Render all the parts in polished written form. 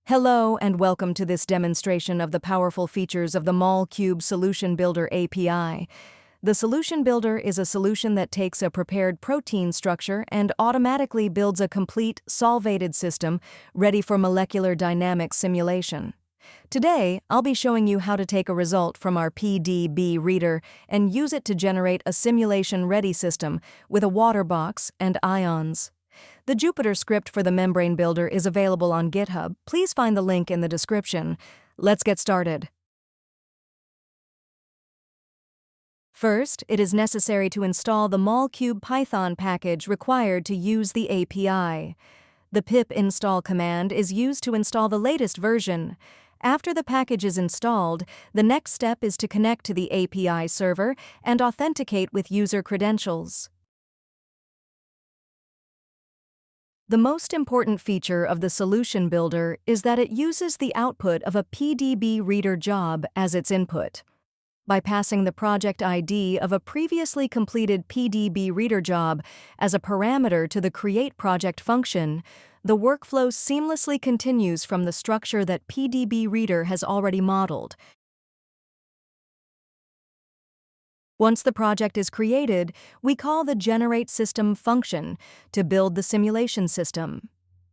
Hello and welcome to this demonstration of the powerful features of the MolCube Solution Builder API. The Solution Builder is a solution that takes a prepared protein structure and automatically builds a complete, solvated system ready for molecular dynamics simulation. Today, I'll be showing you how to take a result from our PDB Reader and use it to generate a simulation-ready system with a water box and ions. The Jupyter script for the membrane builder is available on GitHub. Please find the link in the description. Let's get started. First, it is necessary to install the MolCube Python package required to use the API. The pip install command is used to install the latest version. After the package is installed, the next step is to connect to the API server and authenticate with user credentials. The most important feature of the Solution Builder is that it uses the output of a PDB Reader job as its input. By passing the project ID of a previously completed PDB Reader job as a parameter to the create project function, the workflow seamlessly continues from the structure that PDB Reader has already modeled. Once the project is created, we call the generate system function to build the simulation system.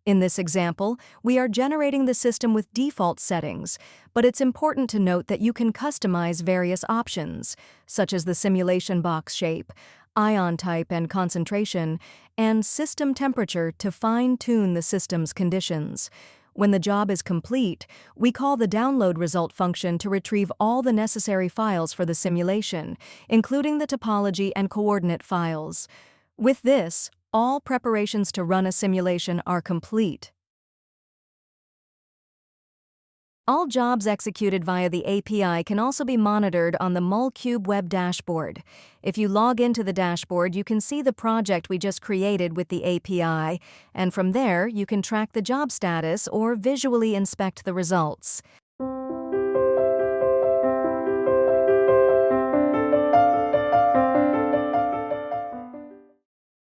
In this example, we are generating the system with default settings, but it's important to note that you can customize various options, such as the simulation box shape, ion type and concentration, and system temperature to fine-tune the system's conditions. When the job is complete, we call the download result function to retrieve all the necessary files for the simulation, including the topology and coordinate files. With this, all preparations to run a simulation are complete. All jobs executed via the API can also be monitored on the MolCube web dashboard. If you log into the dashboard, you can see the project we just created with the API, and from there, you can track the job status or visually inspect the results.